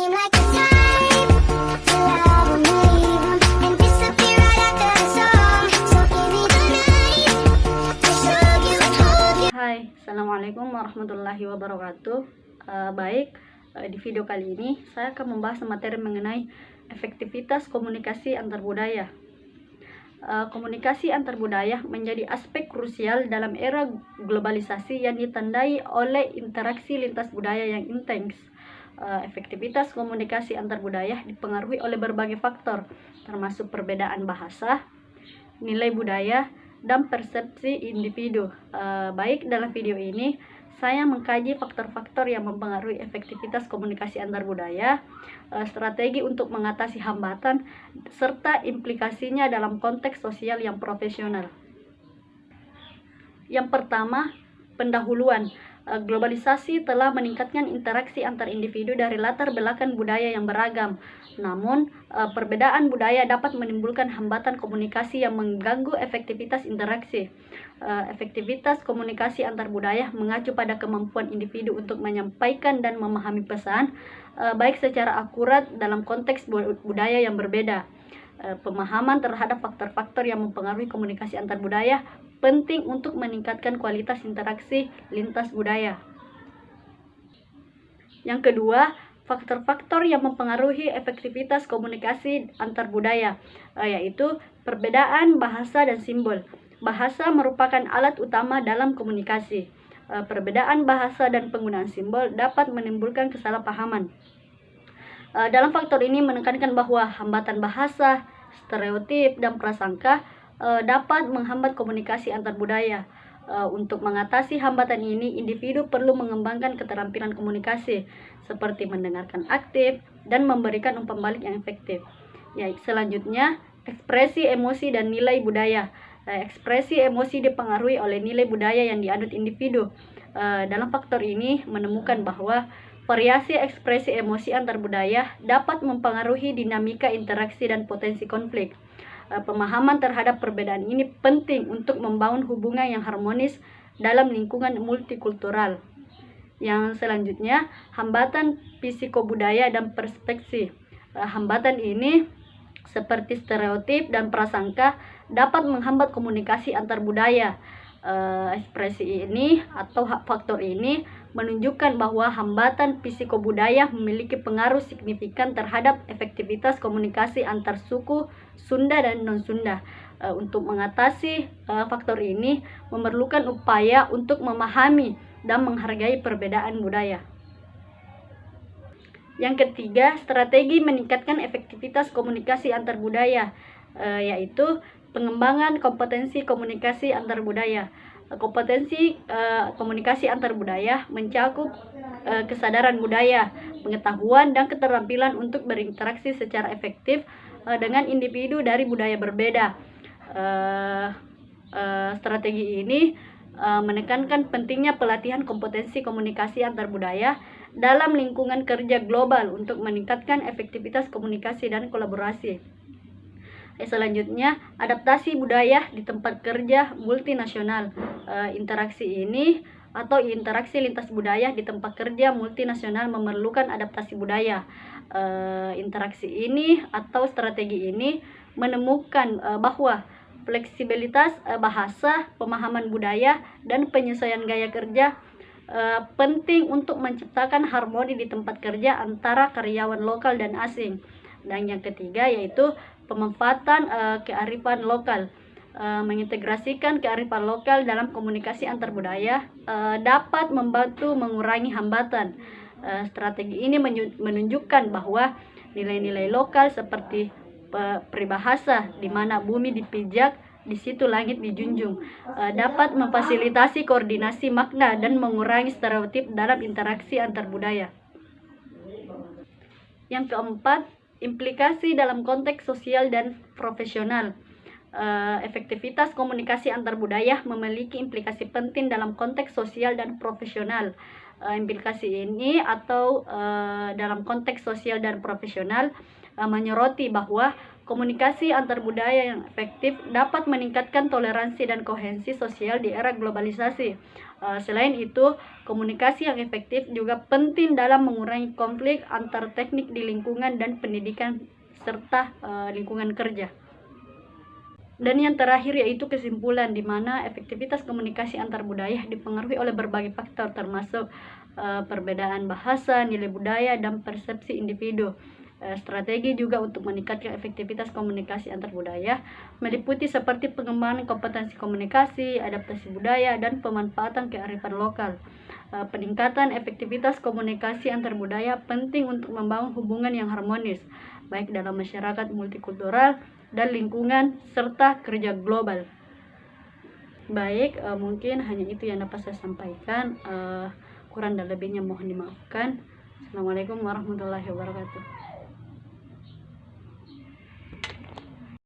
seem like the type to love and leave 'em and disappear right after the song. So give me the night to show you, hold you. Hai, Assalamualaikum warahmatullahi wabarakatuh. Di video kali ini saya akan membahas materi mengenai efektivitas komunikasi antar budaya. Komunikasi antar budaya menjadi aspek krusial dalam era globalisasi yang ditandai oleh interaksi lintas budaya yang intens. Efektivitas komunikasi antar budaya dipengaruhi oleh berbagai faktor, termasuk perbedaan bahasa, nilai budaya, dan persepsi individu. Baik dalam video ini saya mengkaji faktor-faktor yang mempengaruhi efektivitas komunikasi antar budaya, strategi untuk mengatasi hambatan, serta implikasinya dalam konteks sosial yang profesional. Yang pertama, pendahuluan. Globalisasi telah meningkatkan interaksi antar individu dari latar belakang budaya yang beragam. Namun, perbedaan budaya dapat menimbulkan hambatan komunikasi yang mengganggu efektivitas interaksi. Efektivitas komunikasi antar budaya mengacu pada kemampuan individu untuk menyampaikan dan memahami pesan, baik secara akurat dalam konteks budaya yang berbeda. Pemahaman terhadap faktor-faktor yang mempengaruhi komunikasi antar budaya penting untuk meningkatkan kualitas interaksi lintas budaya. Yang kedua, faktor-faktor yang mempengaruhi efektivitas komunikasi antar budaya, yaitu perbedaan bahasa dan simbol. Bahasa merupakan alat utama dalam komunikasi. Perbedaan bahasa dan penggunaan simbol dapat menimbulkan kesalahpahaman. Dalam faktor ini menekankan bahwa hambatan bahasa, stereotip, dan prasangka dapat menghambat komunikasi antar budaya. Untuk mengatasi hambatan ini, individu perlu mengembangkan keterampilan komunikasi seperti mendengarkan aktif dan memberikan umpan balik yang efektif. Selanjutnya, ekspresi emosi dan nilai budaya. Ekspresi emosi dipengaruhi oleh nilai budaya yang dianut individu. Dalam faktor ini menemukan bahwa variasi ekspresi emosi antar budaya dapat mempengaruhi dinamika interaksi dan potensi konflik. Pemahaman terhadap perbedaan ini penting untuk membangun hubungan yang harmonis dalam lingkungan multikultural. Yang selanjutnya, hambatan psikobudaya dan perspektif. Hambatan ini seperti stereotip dan prasangka dapat menghambat komunikasi antar budaya. Ekspresi ini atau faktor ini menunjukkan bahwa hambatan psikobudaya memiliki pengaruh signifikan terhadap efektivitas komunikasi antar suku Sunda dan non-Sunda. Untuk mengatasi faktor ini memerlukan upaya untuk memahami dan menghargai perbedaan budaya. Yang ketiga, strategi meningkatkan efektivitas komunikasi antar budaya, yaitu pengembangan kompetensi komunikasi antar budaya. Kompetensi komunikasi antar budaya mencakup kesadaran budaya, pengetahuan, dan keterampilan untuk berinteraksi secara efektif dengan individu dari budaya berbeda. Strategi ini menekankan pentingnya pelatihan kompetensi komunikasi antar budaya dalam lingkungan kerja global untuk meningkatkan efektivitas komunikasi dan kolaborasi. Selanjutnya, adaptasi budaya di tempat kerja multinasional. Interaksi ini atau interaksi lintas budaya di tempat kerja multinasional memerlukan adaptasi budaya. Interaksi ini atau strategi ini menemukan bahwa fleksibilitas bahasa, pemahaman budaya, dan penyesuaian gaya kerja penting untuk menciptakan harmoni di tempat kerja antara karyawan lokal dan asing. Dan yang ketiga yaitu pemanfaatan kearifan lokal. Mengintegrasikan kearifan lokal dalam komunikasi antar budaya dapat membantu mengurangi hambatan. Strategi ini menunjukkan bahwa nilai-nilai lokal seperti peribahasa di mana bumi dipijak, di situ langit dijunjung, dapat memfasilitasi koordinasi makna dan mengurangi stereotip dalam interaksi antar budaya. Yang keempat, implikasi dalam konteks sosial dan profesional. Efektivitas komunikasi antar budaya memiliki implikasi penting dalam konteks sosial dan profesional. Implikasi ini atau dalam konteks sosial dan profesional menyoroti bahwa Komunikasi antar budaya yang efektif dapat meningkatkan toleransi dan kohensi sosial di era globalisasi. Selain itu, komunikasi yang efektif juga penting dalam mengurangi konflik antar teknik di lingkungan dan pendidikan serta lingkungan kerja. Dan yang terakhir yaitu kesimpulan, di mana efektivitas komunikasi antar budaya dipengaruhi oleh berbagai faktor termasuk perbedaan bahasa, nilai budaya, dan persepsi individu. Strategi juga untuk meningkatkan efektivitas komunikasi antar budaya meliputi seperti pengembangan kompetensi komunikasi, adaptasi budaya, dan pemanfaatan kearifan lokal. Peningkatan efektivitas komunikasi antar budaya penting untuk membangun hubungan yang harmonis, baik dalam masyarakat multikultural dan lingkungan serta kerja global. Baik, mungkin hanya itu yang dapat saya sampaikan. Kurang dan lebihnya mohon dimaafkan. Assalamualaikum warahmatullahi wabarakatuh.